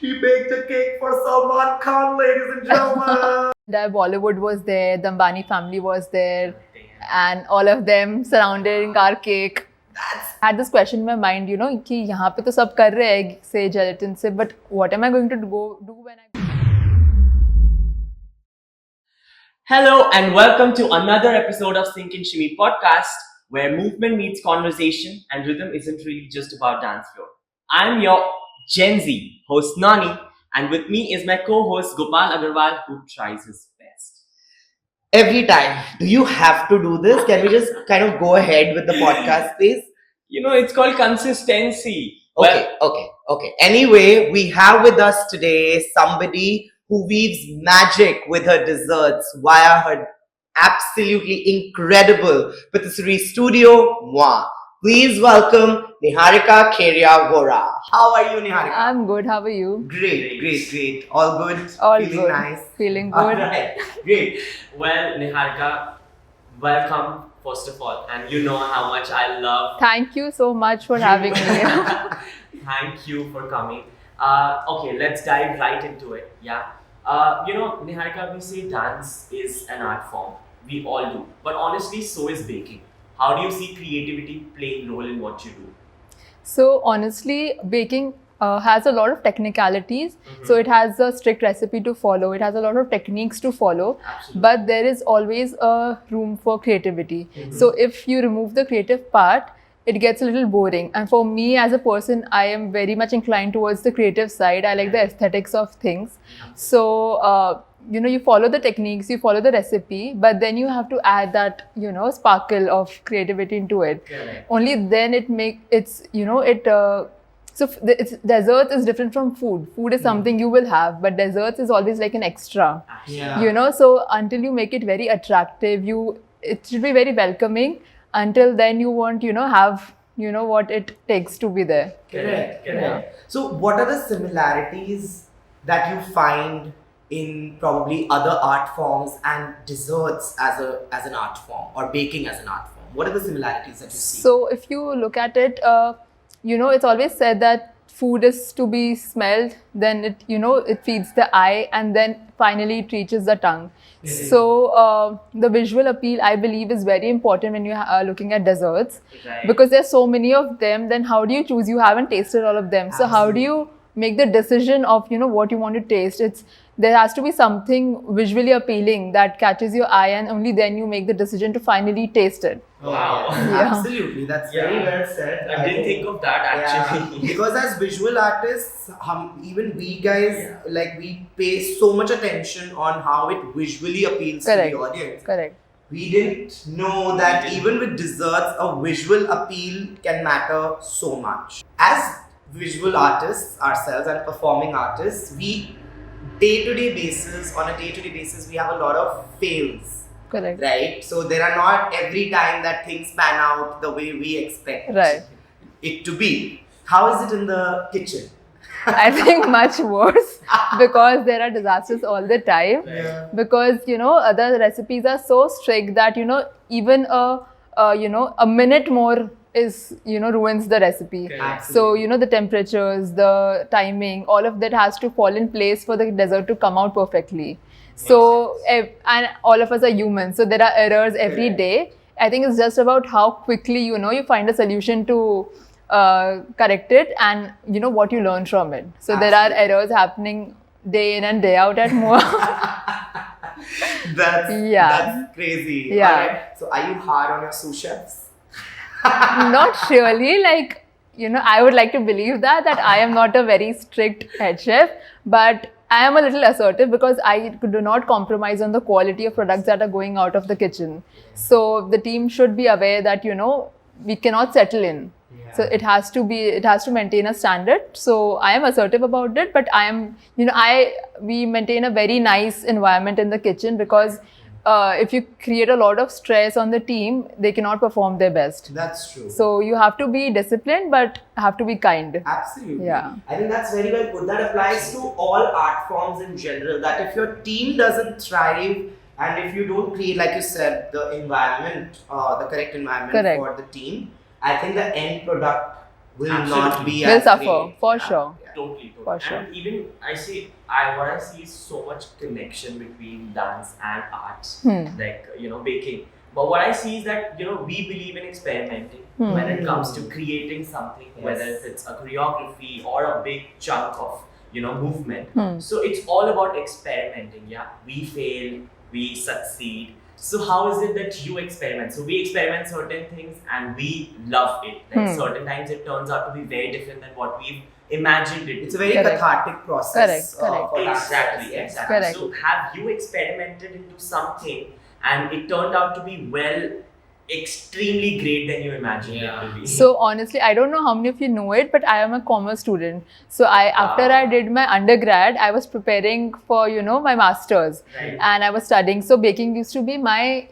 She baked a cake for Salman Khan, ladies and gentlemen. The Bollywood was there, the Ambani family was there, and all of them surrounding our cake. I had this question in my mind, कि यहाँ पे तो सब कर रहे हैं egg से gelatin से, but what am I going to do when I? Hello and welcome to another episode of Sink and Shimmy podcast, where movement meets conversation and rhythm isn't really just about dance floor. I'm your Gen Z host Nani, and with me is my co-host Gopal Agarwal, who tries his best. Every time. Do you have to do this? Can we just kind of go ahead with the podcast, please? It's called consistency. Okay. Anyway, we have with us today somebody who weaves magic with her desserts via her absolutely incredible patisserie studio, Moi. Please welcome Niharika Keria Vora. How are you, Niharika? I'm good. How are you? Great. All good? All Feeling good. nice? Feeling All good. right. Great. Well, Niharika, welcome first of all, and you know how much I love. Thank you so much for having me. Thank you for coming. Okay, let's dive right into it. Yeah. Niharika, we say dance is an art form. We all do. But honestly, so is baking. How do you see creativity playing a role in what you do? So honestly, baking has a lot of technicalities. So it has a strict recipe to follow. It has a lot of techniques to follow. Absolutely. But there is always a room for creativity. So if you remove the creative part, it gets a little boring. And for me as a person, I am very much inclined towards the creative side. I like the aesthetics of things. So, you follow the techniques, you follow the recipe, but then you have to add that, sparkle of creativity into it. Correct. Only then dessert is different from food. Food is something you will have, but desserts is always like an extra. Yeah. So until you make it very attractive, it should be very welcoming. Until then you won't, have, what it takes to be there. Correct. Yeah. So, what are the similarities that you find in probably other art forms and desserts as an art form, or baking as an art form? What are the similarities that you see? So if you look at it, it's always said that food is to be smelled, then it feeds the eye, and then finally it reaches the tongue. So the visual appeal, I believe, is very important when you are looking at desserts, Right. because there's so many of them. Then how do you choose? You haven't tasted all of them. So how do you make the decision of what you want to taste? There has to be something visually appealing that catches your eye, and only then you make the decision to finally taste it. Wow. Absolutely, that's very well said. I didn't think of that actually. Yeah. Because as visual artists, even we guys, we pay so much attention on how it visually appeals to Correct. the audience. Correct. We didn't know that even with desserts, a visual appeal can matter so much. As visual artists ourselves and performing artists, on a day-to-day basis, we have a lot of fails. Correct. Right? So there are not every time that things pan out the way we expect Right. it to be. How is it in the kitchen? I think much worse, because there are disasters all the time. Yeah. Because other recipes are so strict that even a minute more is ruins the recipe. Correct. So the temperatures, the timing, all of that has to fall in place for the dessert to come out perfectly. So and all of us are humans, so there are errors every Correct. day. I think it's just about how quickly you find a solution to correct it, and what you learn from it. So there are Absolutely. errors happening day in and day out at Moa. That's crazy. Yeah. Alright. So are you hard on your sous chefs? Not really. I would like to believe that I am not a very strict head chef, but I am a little assertive because I do not compromise on the quality of products that are going out of the kitchen. So the team should be aware that we cannot settle in. Yeah. So it has to maintain a standard. So I am assertive about it, but we maintain a very nice environment in the kitchen, because if you create a lot of stress on the team, they cannot perform their best. That's true. So you have to be disciplined, but have to be kind. Absolutely. Yeah. I think that's very well put. That applies to all art forms in general. That if your team doesn't thrive, and if you don't create, like you said, the environment, the correct environment Correct. for the team, I think the end product will not Absolutely. be Will as suffer, great. for Yeah, sure. yeah. Totally. For sure. And even what I see is so much connection between dance and arts, like baking. But what I see is that we believe in experimenting when it comes to creating something, whether it's a choreography or a big chunk of movement. So it's all about experimenting. Yeah, we fail, we succeed. So how is it that you experiment? So we experiment certain things and we love it. Like certain times it turns out to be very different than what we've imagined it. It's a very Correct. cathartic process. Correct. For Exactly. dancers. Correct. So have you experimented into something and it turned out to be extremely great than you imagined it to be? So honestly, I don't know how many of you know it, but I am a commerce student. So after I did my undergrad, I was preparing for my masters, Right. and I was studying. So baking used to be my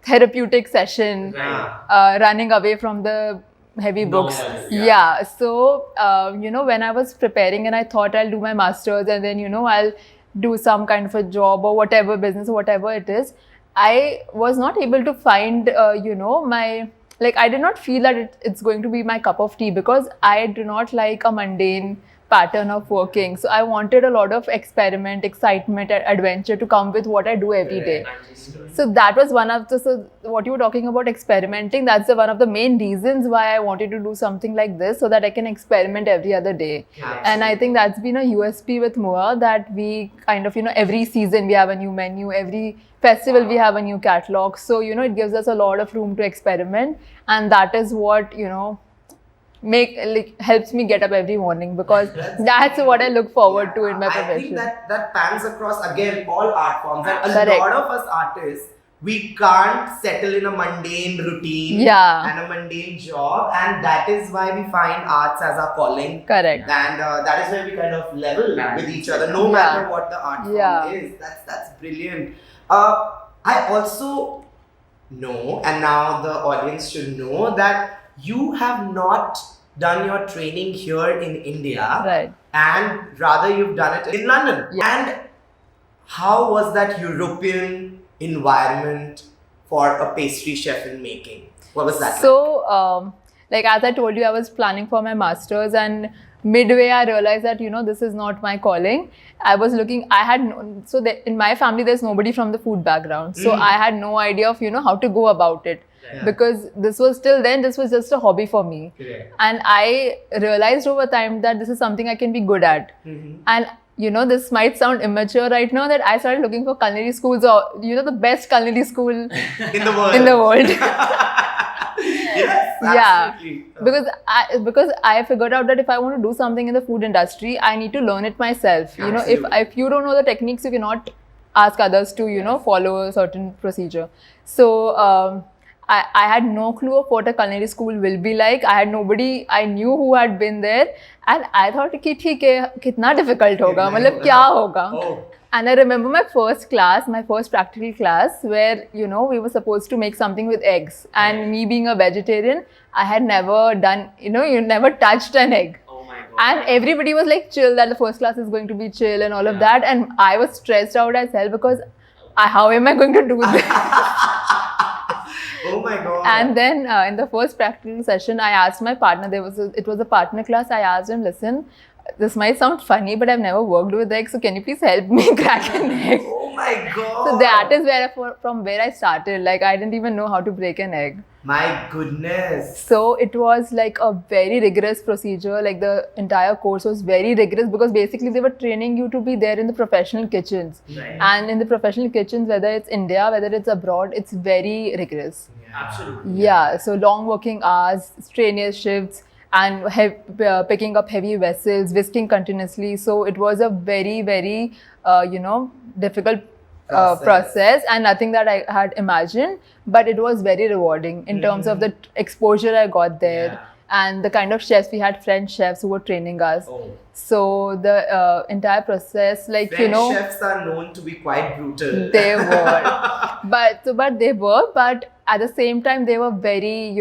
therapeutic session, Right. running away from the heavy books. Novels, Yeah. So when I was preparing, and I thought I'll do my masters, and then I'll do some kind of a job or whatever business, whatever it is. I was not able to find, my, like, I did not feel that it's going to be my cup of tea, because I do not like a mundane pattern of working. So I wanted a lot of experiment, excitement, and adventure to come with what I do every day. Understood. So that was one of the, so what you were talking about experimenting, that's one of the main reasons why I wanted to do something like this, so that I can experiment every other day. And I think that's been a USP with Moa, that we kind of, every season we have a new menu, every festival we have a new catalog. So, it gives us a lot of room to experiment. And that is what, helps me get up every morning, because that's what I look forward to in my I profession. think that pans across again all art forms. And a Correct. lot of us artists, we can't settle in a mundane routine Yeah. and a mundane job, and that is why we find arts as our calling. Correct. And that is where we kind of level Balance. with each other, no Yeah. matter what the art form Yeah. is. That's brilliant. I also know, and now the audience should know, that you have not done your training here in India, Right. and rather you've done it in London. Yeah. And how was that European environment for a pastry chef in making? What was that like? So, as I told you, I was planning for my masters, and midway I realized that this is not my calling. I was looking. I had in my family there's nobody from the food background, so I had no idea of how to go about it, Yeah. because this was just a hobby for me. Correct. And I realized over time that this is something I can be good at. And this might sound immature right now, that I started looking for culinary schools, or the best culinary school In the world. in the world. Yes, Yeah. absolutely. because I figured out that if I want to do something in the food industry, I need to learn it myself. Absolutely. If you don't know the techniques, you cannot ask others to follow a certain procedure. So I had no clue of what a culinary school will be like. I had nobody I knew who had been there, and I thought कि ठीक है, कितना difficult होगा, मतलब क्या होगा. Oh. And I remember my first practical class, where we were supposed to make something with eggs. And me being a vegetarian, I had never done, you never touched an egg. Oh my god. And everybody was like chill, that the first class is going to be chill and all of that. And I was stressed out as hell, because how am I going to do this? Oh my god. And then in the first practical session, I asked my partner, it was a partner class. I asked him, listen, this might sound funny, but I've never worked with eggs, so can you please help me crack an egg? Oh my god. So that is from where I started. Like, I didn't even know how to break an egg. My goodness. So it was like a very rigorous procedure. Like, the entire course was very rigorous, because basically they were training you to be there in the professional kitchens. Right. And in the professional kitchens, whether it's India, whether it's abroad, it's very rigorous. Absolutely. Yeah, so long working hours, strenuous shifts, and picking up heavy vessels, whisking continuously. So it was a very, very, difficult process, and nothing that I had imagined. But it was very rewarding in terms of the exposure I got there. Yeah. And the kind of chefs, we had French chefs who were training us. Oh. So the entire process, like, French chefs are known to be quite brutal. they were, but at the same time they were very,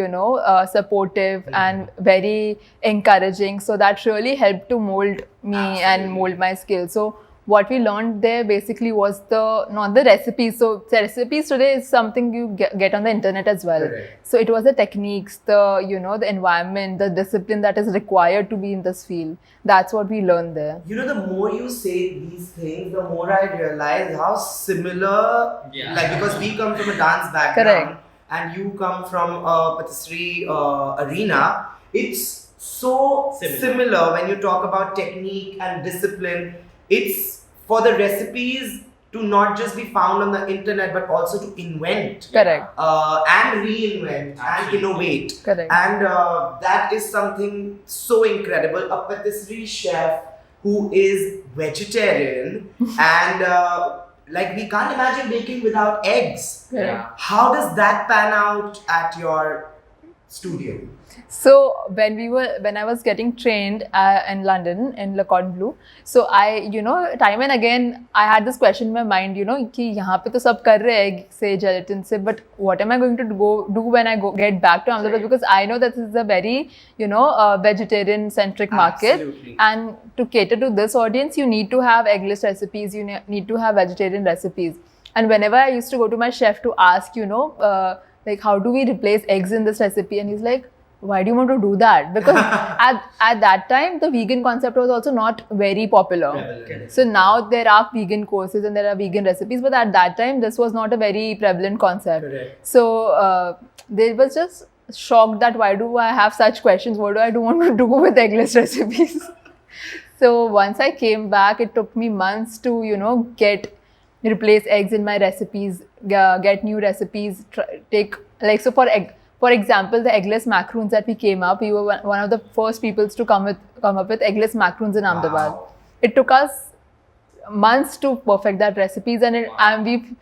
supportive and very encouraging. So that really helped to mold me and mold my skills. So what we learned there basically was not the recipes. So the recipes today is something you get on the internet as well. Correct. So it was the techniques, the environment, the discipline that is required to be in this field. That's what we learned there. You know, the more you say these things, the more I realize how similar, Yeah. like, because we come from a dance background Correct. and you come from a patisserie arena, it's so similar when you talk about technique and discipline. It's for the recipes to not just be found on the internet, but also to invent Correct. and reinvent and Absolutely. innovate. Correct. And that is something so incredible. A patisserie chef who is vegetarian and like, we can't imagine baking without eggs. Correct. How does that pan out at your studio? So when I was getting trained in London in Le Cordon Bleu, so I, time and again I had this question in my mind, कि यहाँ पे तो सब कर रहे हैं egg से, gelatin से, but what am I going to do when I get back to Ahmedabad? Because I know that this is a very vegetarian centric market, Absolutely. and to cater to this audience, you need to have eggless recipes, you need to have vegetarian recipes. And whenever I used to go to my chef to ask, like, how do we replace eggs in this recipe, and he's like, why do you want to do that? Because at that time, the vegan concept was also not very popular. Prevalent. So now there are vegan courses and there are vegan recipes, but at that time, this was not a very prevalent concept. Correct. So they was just shocked that why do I have such questions? What do I want to do with eggless recipes? So once I came back, it took me months to, replace eggs in my recipes, get new recipes, for example, the eggless macaroons that we came up, we were one of the first people to come up with eggless macaroons in Ahmedabad. Wow. It took us months to perfect that recipes, and we've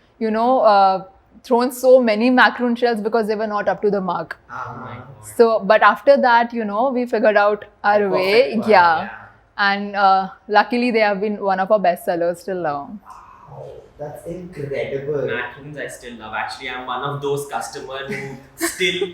thrown so many macaroon shells because they were not up to the mark. So, but after that, we figured out our The way. perfect one, Yeah. And luckily, they have been one of our best sellers till now. Wow, that's incredible. Macaroons I still love. Actually, I'm one of those customers who still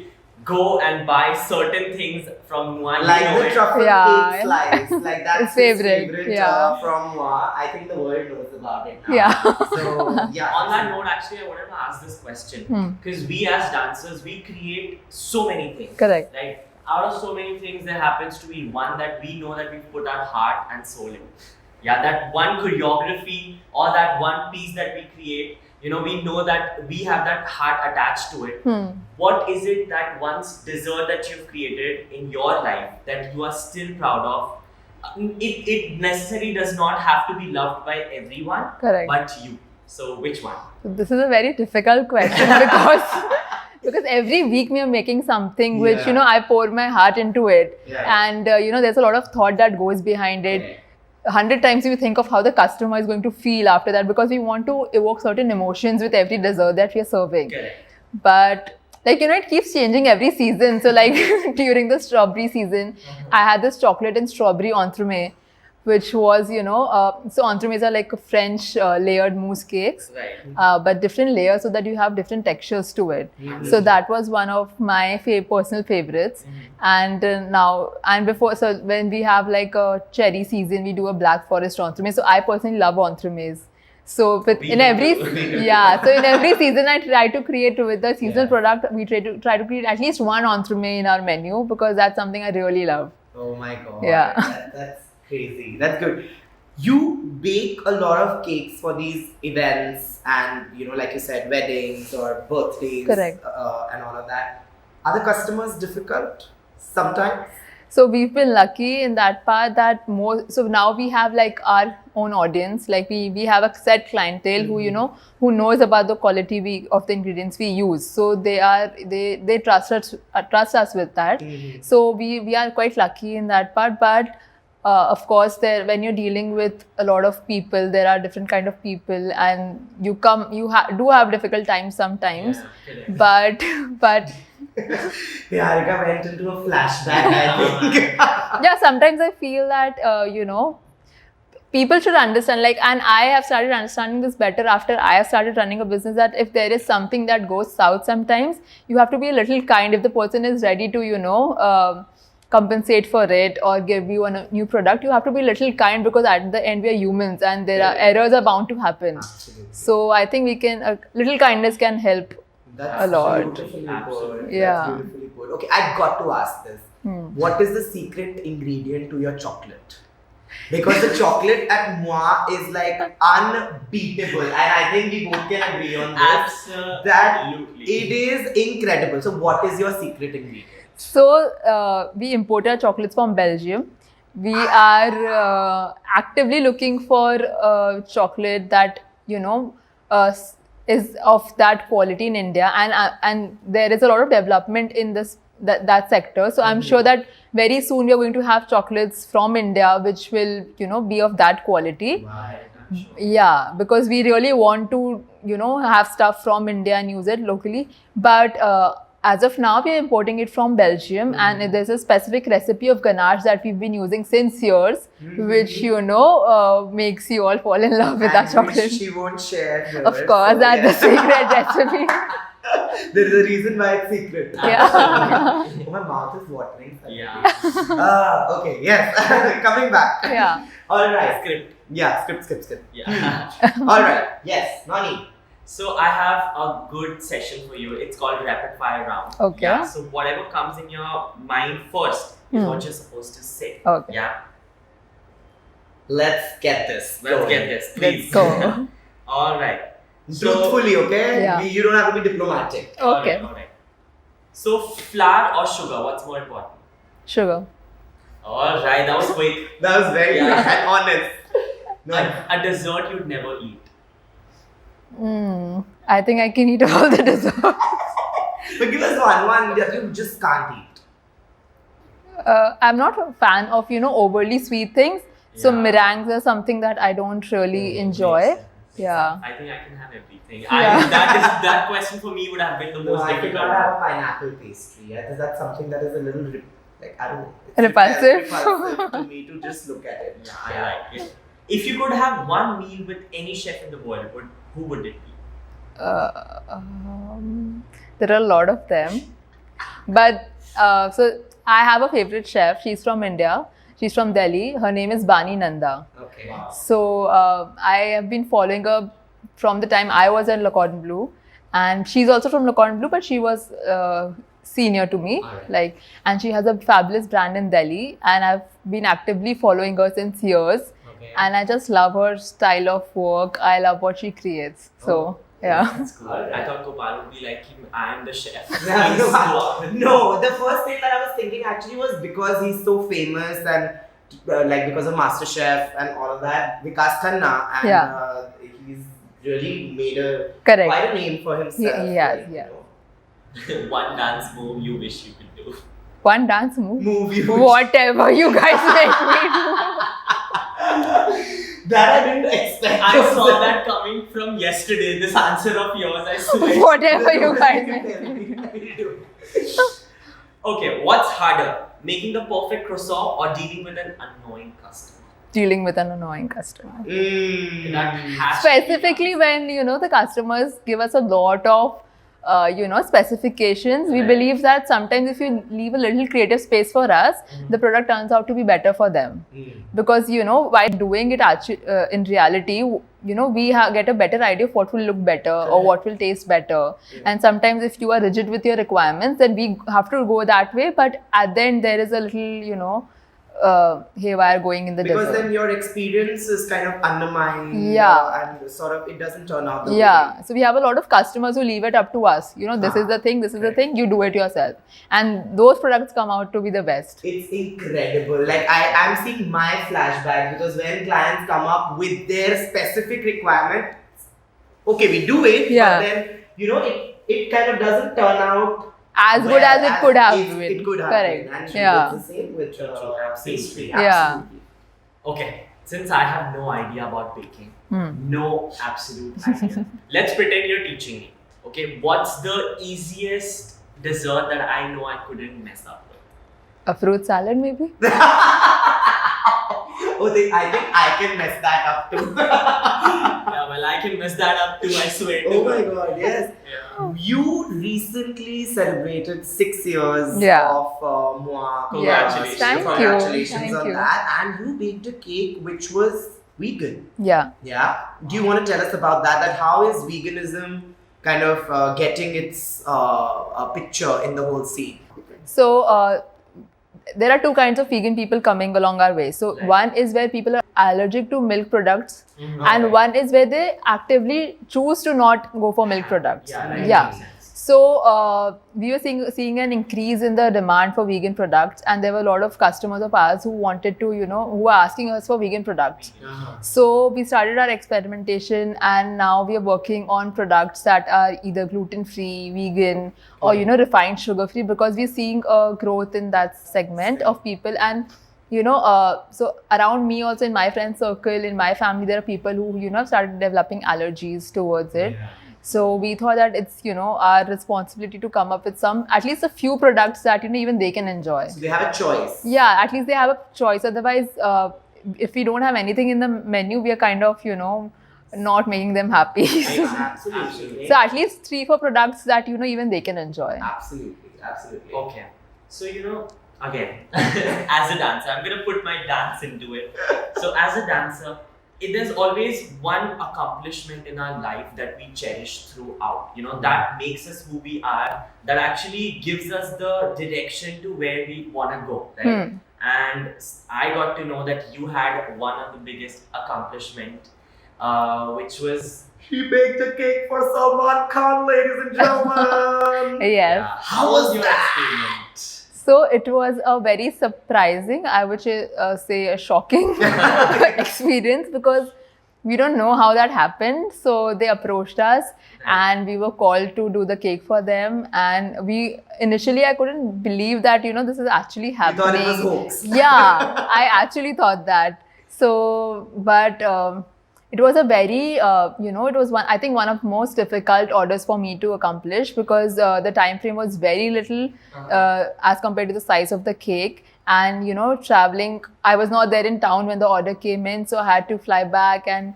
go and buy certain things from Mua. Like the truffle Yeah. cake slice, like that's His favorite, favorite yeah. from Mua. I think the world knows about it now. Yeah. So yeah. On that note, actually, I wanted to ask this question because we as dancers, we create so many things. Correct. Like, out of so many things, there happens to be one that we know that we put our heart and soul in. Yeah, that one choreography or that one piece that we create, we know that we have that heart attached to it. What is it that once dessert that you've created in your life that you are still proud of? It necessarily does not have to be loved by everyone, Correct. but you. So which one? So this is a very difficult question because every week we are making something which Yeah. I pour my heart into it, Yeah. and there's a lot of thought that goes behind it. Correct. 100 times we think of how the customer is going to feel after that, because we want to evoke certain emotions with every dessert that we are serving. Correct. But it keeps changing every season. So during the strawberry season, I had this chocolate and strawberry entremet, which was, so entremets are like French layered mousse cakes, Right. but different layers so that you have different textures to it. So that was one of my personal favorites. And so when we have like a cherry season, we do a black forest entremet. So I personally love entremets. So so in every season, I try to create with the seasonal product. We try to create at least one entremet in our menu because that's something I really love. Oh my god. Yeah. That's crazy. That's good. You bake a lot of cakes for these events and, like you said, weddings or birthdays. Correct. And all of that. Are the customers difficult sometimes? So we've been lucky in that part that so now we have like our own audience, like we have a set clientele who knows about the quality of the ingredients we use. So they trust us with that. So we are quite lucky in that part. But of course, when you're dealing with a lot of people, there are different kind of people, and you do have difficult times sometimes. Yeah, correct. But Harika went into a flashback, I think. yeah, sometimes I feel that people should understand, and I have started understanding this better after I have started running a business, that if there is something that goes south sometimes, you have to be a little kind. If the person is ready to compensate for it or give you a new product. You have to be a little kind, because at the end we are humans and there are errors are bound to happen. Absolutely. So I think we can, a little kindness can help. That's a lot. beautifully Absolutely. put. Yeah. That's beautifully put. Okay, I've got to ask this. What is the secret ingredient to your chocolate? Because the chocolate at Moi is like unbeatable, and I think we both can agree on this. Absolutely. That it is incredible. So, what is your secret ingredient? So we import our chocolates from Belgium. We are actively looking for chocolate that is of that quality in India, and there is a lot of development in that sector. So I'm sure that very soon we are going to have chocolates from India which will be of that quality. Right, I'm sure. Yeah, because we really want to have stuff from India and use it locally. But as of now, we are importing it from Belgium, and there's a specific recipe of ganache that we've been using since years, which makes you all fall in love with that And which chocolate. she won't share. Here, Of course, so that's yes. the secret recipe. There is a reason why it's secret. Yeah. Oh, my mouth is watering. Yeah. Okay. Yes. Coming back. Yeah. All right. Script. Yeah. Script. Yeah. All right. Yes. Nani. So I have a good session for you. It's called rapid fire round. Okay. Yeah. So whatever comes in your mind first is what you're supposed to say. Okay. Yeah. Let's get this. Let's going. get this, Let's please. go. All right. Truthfully, okay? Yeah. You don't have to be diplomatic. Okay. All right. So flour or sugar? What's more important? Sugar. All right. That was quick. That was very Yeah. quick and honest. No. A dessert you'd never eat. I think I can eat all the desserts. But give us one that you just can't eat. I'm not a fan of overly sweet things. So Yeah. meringues are something that I don't really enjoy. Makes sense. Yeah. I think I can have everything. Yeah. That question for me would have been the No, most I difficult. cannot have a pineapple pastry. I think that's something that is a little, I don't know. It's Repulsive. repulsive to me to just look at it. Yeah, I like it. If you could have one meal with any chef in the world, who would it be? There are a lot of them, but so I have a favorite chef. She's from India. She's from Delhi. Her name is Bani Nanda. Okay. Wow. So I have been following her from the time I was at Le Cordon Bleu, and she's also from Le Cordon Bleu, but she was senior to me. Alright. And she has a fabulous brand in Delhi, and I've been actively following her since years. Okay. And I just love her style of work. I love what she creates. So yeah. That's cool. I thought Gopal would be like, I am the chef. Yeah, Please no, go on. no, the first thing that I was thinking actually was because he's so famous and like because of MasterChef and all of that, Vikas Khanna, and Yeah. he's really made a Correct. quite a name for himself. He has, like, yeah. One dance move you wish you could do. One dance move. Movie. Whatever you guys make me do. That I didn't expect. I saw that coming from yesterday. This answer of yours, I swear. Whatever you guys make me do. Okay, what's harder? Making the perfect croissant or dealing with an annoying customer? Dealing with an annoying customer. That has Specifically when the customers give us a lot of specifications, we Right. believe that sometimes if you leave a little creative space for us, the product turns out to be better for them. Because by doing it actually, in reality, we get a better idea of what will look better or what will taste better. And sometimes if you are rigid with your requirements, then we have to go that way. But at the end, there is a little haywire going in the Because dessert. then your experience is kind of undermined. Yeah. And sort of it doesn't turn out the way. Yeah, so we have a lot of customers who leave it up to us. This is the thing, this is the thing, you do it yourself. And those products come out to be the best. It's incredible. Like I'm seeing my flashback because when clients come up with their specific requirement, okay, we do it, Yeah. but then it kind of doesn't turn out As good well as it could have it- been. It could have Correct. been. And she Yeah. does the same with True, pastry. absolutely. Yeah. Absolutely. Okay, since I have no idea about baking, no absolute idea. Let's pretend you're teaching me. Okay, what's the easiest dessert that I know I couldn't mess up with? A fruit salad, maybe? I think I can mess that up too. Yeah, well, I can mess that up too, I swear to Oh my God. god, yes. Yeah. You recently celebrated 6 years Yeah. of Moi. Congratulations. Thank you. Congratulations Thank on you. that. And you baked a cake which was vegan. Yeah. Yeah. Do you want to tell us about that? That how is veganism kind of getting its picture in the whole scene? So there are two kinds of vegan people coming along our way. So Right. one is where people are allergic to milk products, Mhm. and one is where they actively choose to not go for milk products. Yeah, right. Yeah. Makes sense. So we were seeing an increase in the demand for vegan products, and there were a lot of customers of ours who wanted to, who were asking us for vegan products. So we started our experimentation, and now we are working on products that are either gluten-free, vegan, or refined sugar-free, because we're seeing a growth in that segment of people. And so around me, also in my friend circle, in my family, there are people who have started developing allergies towards it. So we thought that it's our responsibility to come up with at least a few products that even they can enjoy. So they have a choice. Yeah, at least they have a choice. Otherwise, if we don't have anything in the menu, we are kind of not making them happy. Absolutely. So at least 3-4 products that even they can enjoy. Absolutely. Okay. So, again, as a dancer, I'm going to put my dance into it. So, as a dancer, there's always one accomplishment in our life that we cherish throughout. That makes us who we are, that actually gives us the direction to where we want to go, right? And I got to know that you had one of the biggest accomplishment, which was... She baked a cake for Salman Khan, ladies and gentlemen. Yes. Yeah. How was your that? experiment? So it was a very surprising, I would say a shocking experience, because we don't know how that happened. So they approached us, and we were called to do the cake for them. And I couldn't believe that, this is actually You happening. thought it was hoax. Yeah, I actually thought that. So, but it was a very, it was one of most difficult orders for me to accomplish, because the time frame was very little as compared to the size of the cake. And, traveling, I was not there in town when the order came in, so I had to fly back, and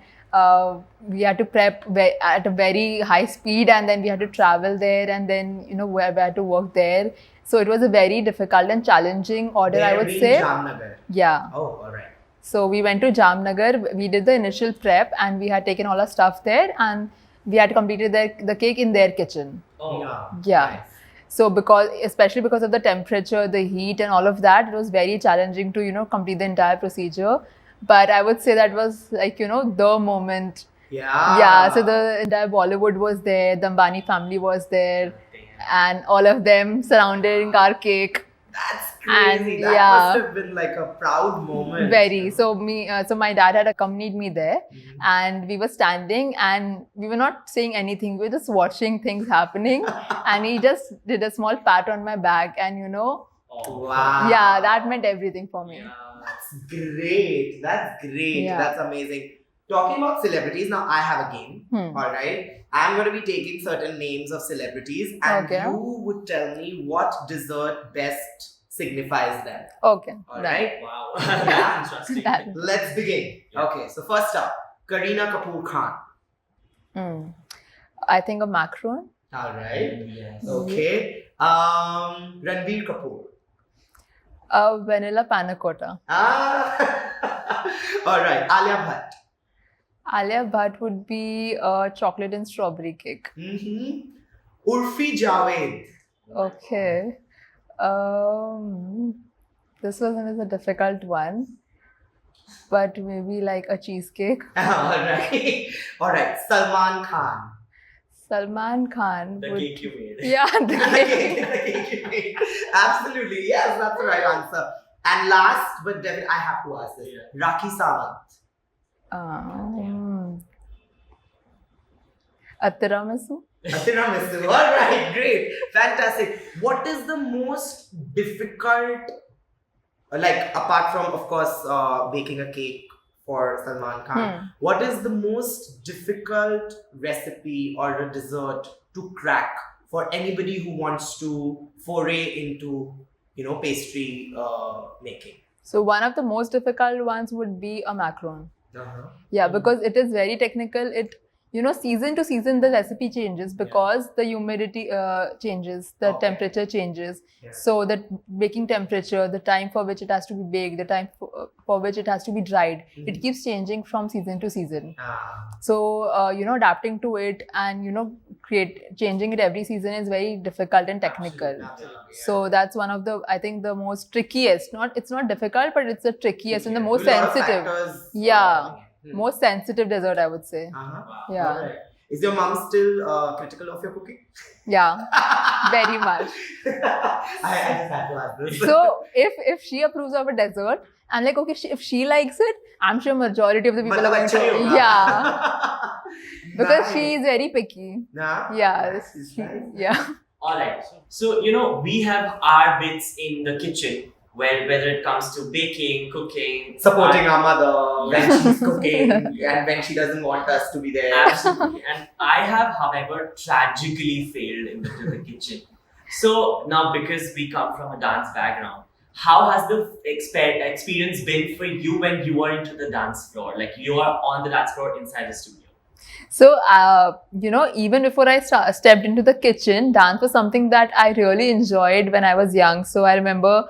we had to prep at a very high speed, and then we had to travel there, and then, we had to work there. So it was a very difficult and challenging order, I would say. Jamnagar. Yeah. Oh, alright. So we went to Jamnagar, we did the initial prep, and we had taken all our stuff there, and we had completed the cake in their kitchen. Oh, Yeah. nice. So especially because of the temperature, the heat and all of that, it was very challenging to, complete the entire procedure. But I would say that was like, the moment. Yeah. Yeah, so the entire Bollywood was there, the Ambani family was there, and all of them surrounding our cake. That's crazy. And That yeah. must have been like a proud moment. Very. So my dad had accompanied me there, Mhm. and we were standing, and we were not saying anything. We were just watching things happening, and he just did a small pat on my back, and Oh. Wow. yeah, that meant everything for me. Yeah. That's great. That's great. Yeah. That's amazing. Talking about celebrities, now I have a game. Alright. I'm going to be taking certain names of celebrities, and Okay. you would tell me what dessert best signifies them. Okay. Alright. Wow. Yeah. That's interesting. That- Let's begin. Yeah. Okay, so first up, Kareena Kapoor Khan. I think a macaron. Alright. Yes. Okay. Ranbir Kapoor. A vanilla panna cotta. Alright. Alia Bhatt. Alia Bhatt would be a chocolate and strawberry cake. Urfi Javed. Okay. This is a difficult one, but maybe like a cheesecake. Alright. Alright. Salman Khan. Salman Khan The would. cake you made. Yeah, the cake. Absolutely. Yes, that's the right answer. And last, but definitely, I have to ask this. Yeah. Rakhi Sawant. A tiramisu. Tiramisu. All right, great, fantastic. What is the most difficult, like apart from, of course, baking a cake for Salman Khan, what is the most difficult recipe or a dessert to crack for anybody who wants to foray into, pastry making? So one of the most difficult ones would be a macaron. Uh-huh. Yeah, because it is very technical. season to season the recipe changes because the humidity changes, the Okay. temperature changes. Yeah. So the baking temperature, the time for which it has to be baked, the time for which it has to be dried, Mhm. it keeps changing from season to season. Ah. So adapting to it and changing it every season is very difficult and technical. Absolutely, yeah. So that's one of the, I think, the most trickiest. It's not difficult, but it's the trickiest and the most A lot of sensitive. factors, Yeah. Hmm. Most sensitive dessert, I would say. Uh-huh. Yeah. Alright. Is your mom still critical of your cooking? Yeah, very much. I just had to ask this. So if she approves of a dessert, I'm like, okay, if she likes it, I'm sure majority of the people are going Matlab to. अच्छा ही होगा. Yeah, because Nice. she is very picky. Nah? Yeah, Nice, she, nice. yeah. Alright. So, we have our bits in the kitchen whether it comes to baking, cooking, Supporting our mother when Yeah. she's cooking and when she doesn't want us to be there. Absolutely. And I have, however, tragically failed in the kitchen. So now, because we come from a dance background, how has the experience been for you when you are into the dance floor? Like you are on the dance floor inside the studio. So, even before I stepped into the kitchen, dance was something that I really enjoyed when I was young. So I remember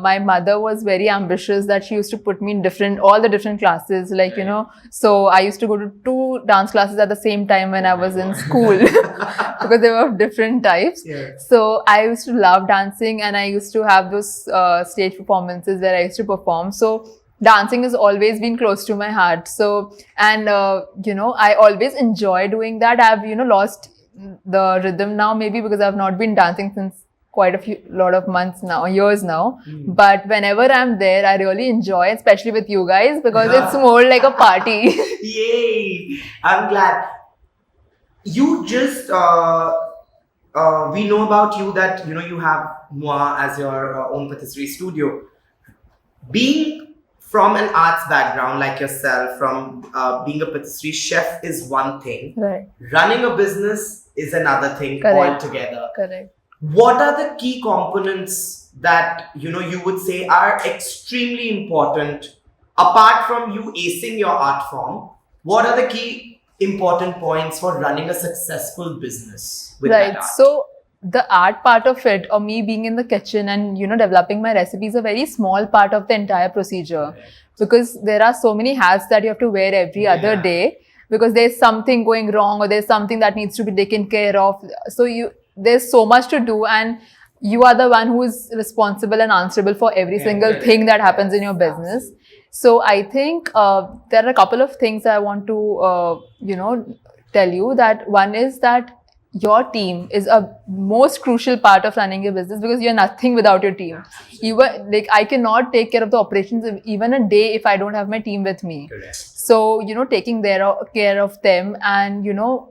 my mother was very ambitious that she used to put me in all the different classes. Like, Right. so I used to go to 2 dance classes at the same time when I was in school because they were of different types. Yeah. So I used to love dancing and I used to have those stage performances where I used to perform. So dancing has always been close to my heart. So, and, I always enjoy doing that. I've, lost the rhythm now, maybe because I've not been dancing since quite lot of months now, years now. But whenever I'm there, I really enjoy, especially with you guys, because Yeah. it's more like a party. Yay! I'm glad. You just, we know about you that, you have Moi as your own patisserie studio. Being from an arts background like yourself, from being a patisserie chef is one thing. Right. Running a business is another thing Correct. altogether. Correct. What are the key components that you would say are extremely important apart from you acing your art form? What are the key important points for running a successful business with Right. that art? So the art part of it, or me being in the kitchen and developing my recipes, is a very small part of the entire procedure, because there are so many hats that you have to wear every other Yeah. day, because there's something going wrong or there's something that needs to be taken care of. So there's so much to do, and you are the one who is responsible and answerable for every single Correct. thing that happens in your business. Absolutely. So I think there are a couple of things I want to tell you. That one is that your team is a most crucial part of running your business, because you're nothing without your team. I cannot take care of the operations even a day if I don't have my team with me. Correct. So, taking care of them, and,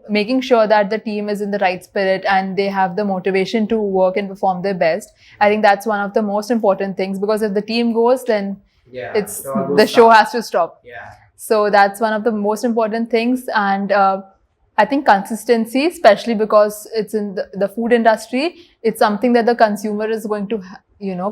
making sure that the team is in the right spirit and they have the motivation to work and perform their best. I think that's one of the most important things, because if the team goes, then Yeah. it's it all goes the show down. has to stop. Yeah. So that's one of the most important things. And I think consistency, especially because it's in the food industry, it's something that the consumer is going to,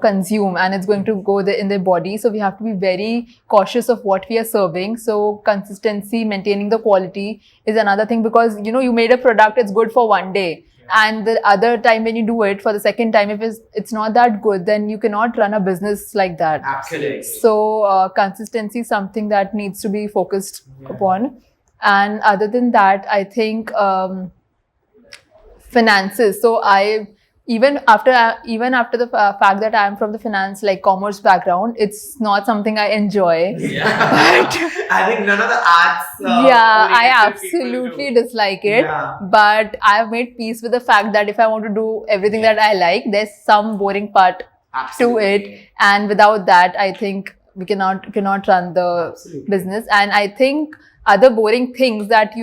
consume, and it's going to go in their body. So we have to be very cautious of what we are serving. So consistency, maintaining the quality is another thing, because, you made a product, it's good for one day. And the other time when you do it for the second time, if it's not that good, then you cannot run a business like that. Absolutely. So consistency is something that needs to be focused upon. And other than that, I think finances. So even after the fact that I'm from the finance, like commerce background, it's not something I enjoy. Yeah. I think none of the arts. I oriented people absolutely do. dislike it. Yeah. But I've made peace with the fact that if I want to do everything that I like, there's some boring part Absolutely. to it, and without that, I think we cannot run the Absolutely. business. And I think other boring things that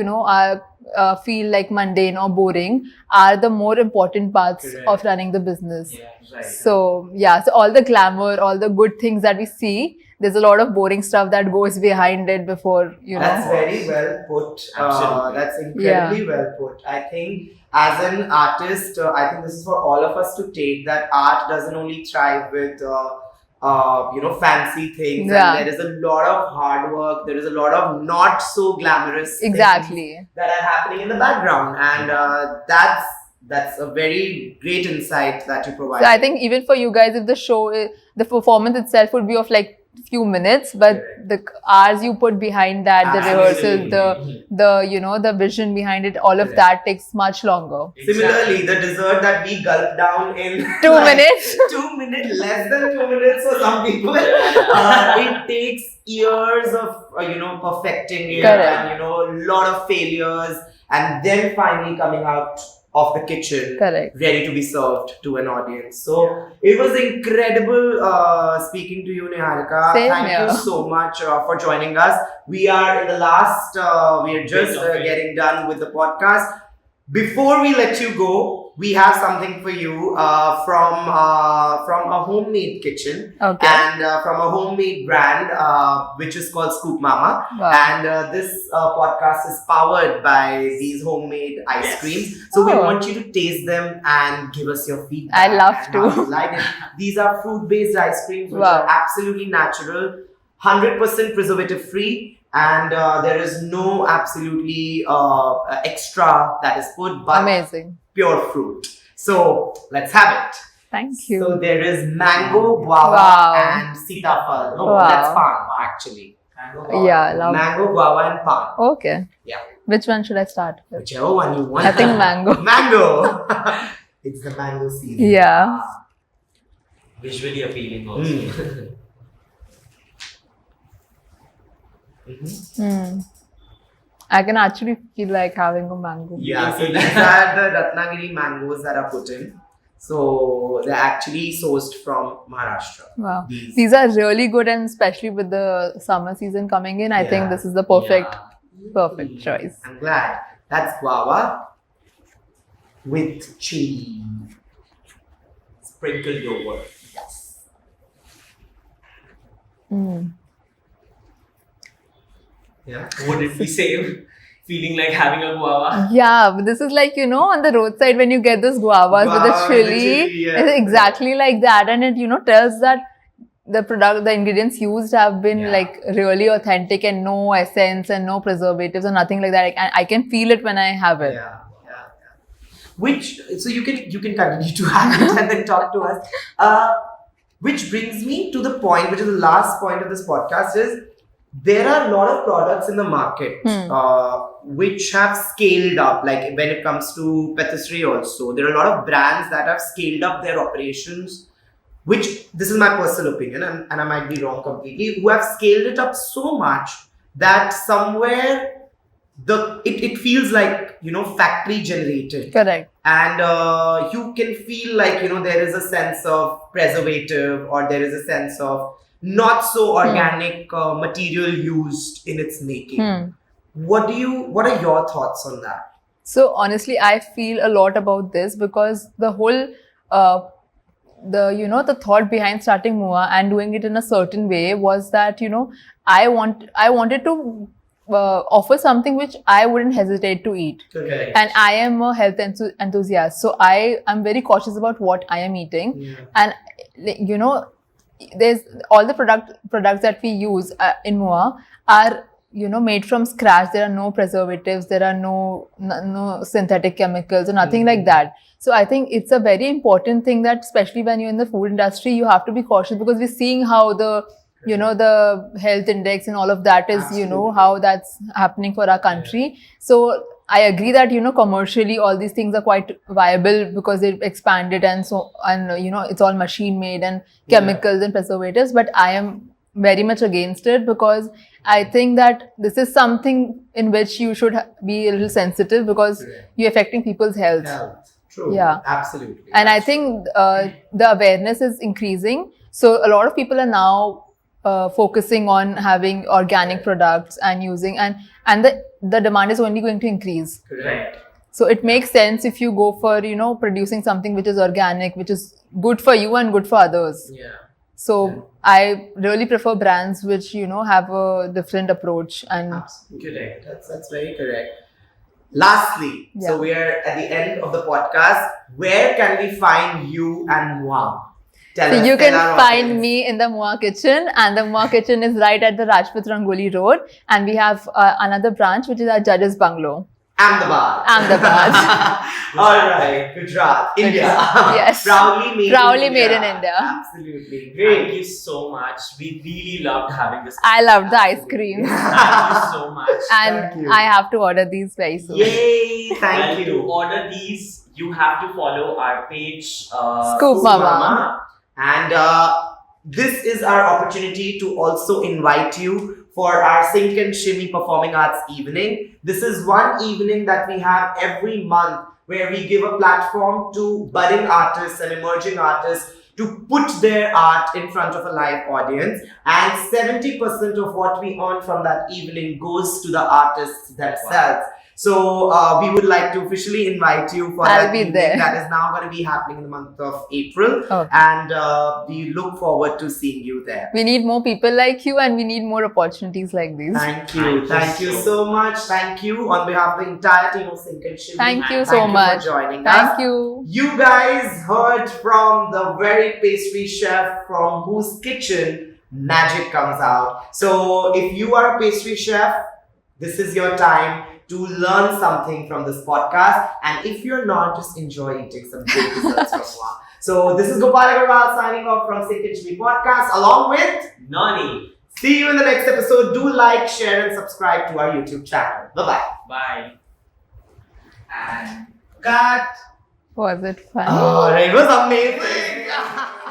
feel like mundane or boring are the more important parts Correct. of running the business. Yeah, right. So all the glamour, all the good things that we see, there's a lot of boring stuff that goes behind it before That's very well put. Absolutely. That's incredibly well put. I think as an artist, I think this is for all of us to take, that art doesn't only thrive with fancy things, Yeah. and there is a lot of hard work. There is a lot of not so glamorous things Exactly. that are happening in the background, and that's a very great insight that you provide. So I think even for you guys, if the performance itself would be of like few minutes, but Correct. the hours you put behind that, the Absolutely. rehearsal, the vision behind it, all of Correct. that takes much longer. Similarly, the dessert that we gulp down in 2 minutes. 2 minutes, less than 2 minutes for some people. It takes years of perfecting it, Correct. and a lot of failures, and then finally coming out of the kitchen Correct. ready to be served to an audience. So it was incredible speaking to you, Niharika. Same Thank here. you so much for joining us. We are in the last, we are just getting done with the podcast. Before we let you go, we have something for you from a homemade kitchen Okay. and from a homemade brand which is called Scoop Mama. Wow. And this podcast is powered by these homemade ice Yes. creams. So we Oh. want you to taste them and give us your feedback. I'd love and to. how you like it. These are fruit-based ice creams which Wow. are absolutely natural, 100% preservative free. And there is no absolutely extra that is put, but Amazing. pure fruit. So let's have it. Thank you. So there is mango, guava, Wow. and sitafal. No, Wow. that's pan actually. Yeah, love. Mango, guava, and pan. Okay. Yeah. Which one should I start with? Whichever one you want. I think mango. Mango. It's the mango season. Yeah. Visually appealing also. Mm. Mhm. Hmm. I can actually feel like having a mango. Yeah, so these are the Ratnagiri mangoes that are put in. So they're actually sourced from Maharashtra. Wow. These. These are really good, and especially with the summer season coming in, I think Yeah. this is the perfect choice. I'm glad. That's guava with chili. Sprinkled over. Yes. Mm. Yeah. Would it be same? Feeling like having a guava? Yeah, but this is like, on the roadside when you get those guavas with the Guava with the chili, chili, yeah. it's exactly like that. And it, tells that the ingredients used have been Yeah. like really authentic and no essence and no preservatives or nothing like that. I can feel it when I have it. Yeah. Which, so you can continue to have it and then talk to us. Which brings me to the point, which is the last point of this podcast, is there are a lot of products in the market which have scaled up. Like when it comes to patisserie also, there are a lot of brands that have scaled up their operations, which, this is my personal opinion, and I might be wrong completely, who have scaled it up so much that somewhere it feels like factory generated, Correct. and you can feel like there is a sense of preservative, or there is a sense of not so organic material used in its making. What are your thoughts on that? So honestly, I feel a lot about this because the whole the thought behind starting Mua and doing it in a certain way was that I wanted to offer something which I wouldn't hesitate to eat. Correct. And I am a health enthusiast, so I am very cautious about what I am eating. Yeah. And there's all the products that we use in Mua are made from scratch. There are no preservatives, there are no synthetic chemicals or nothing like that. So I think it's a very important thing that, especially when you're in the food industry, you have to be cautious, because we're seeing how the the health index and all of that is Absolutely. how that's happening for our country. So I agree that commercially all these things are quite viable because they've expanded and it's all machine made and chemicals and preservatives, but I am very much against it because I think that this is something in which you should be a little sensitive, because Correct. you're affecting people's health. Health. True. Yeah. Absolutely. And I think the awareness is increasing. So a lot of people are now focusing on having organic products and using, and the demand is only going to increase. Correct. So it makes sense if you go for producing something which is organic, which is good for you and good for others. Yeah. So I really prefer brands which have a different approach. And Absolutely. Correct. That's very correct. Lastly, so Yeah. we are at the end of the podcast. Where can we find you and Mua? Tell So us, you tell can our find audience. me in the Moa Kitchen, and the Moa Kitchen is right at the Rajput Rangoli Road, and we have another branch which is our Judges Bungalow. Ahmedabad. Ahmedabad. All right, Gujarat, India. Yes. Proudly made Proudly in made India. in India. Absolutely. Thank Great. you so much. We really loved having this. I loved the ice cream, Thank you so much. Thank and you. I have to order these very soon. Yay, thank Well, you. to order these, you have to follow our page, Scoop Mama. And this is our opportunity to also invite you for our Sink and Shimmy Performing Arts evening. This is one evening that we have every month where we give a platform to budding artists and emerging artists to put their art in front of a live audience, and 70% of what we earn from that evening goes to the artists themselves. So we would like to officially invite you for I'll that be evening there. that is now going to be happening in the month of April, Okay. and we look forward to seeing you there. We need more people like you, and we need more opportunities like these. Thank you. Thank you so much. Thank you on behalf of the entire team of Sink and Shimmy. Thank you so Thank you much. for joining us. Thank you. You guys heard from the very pastry chef from whose kitchen magic comes out. So if you are a pastry chef, this is your time to learn something from this podcast. And if you're not, just enjoy eating some great desserts from Moa. So this is Gopal Agarwal signing off from Sink and Shimmy podcast along with Nani. See you in the next episode. Do like, share, and subscribe to our YouTube channel. Bye-bye. Bye. And cut. Was it fun? Oh, it was amazing.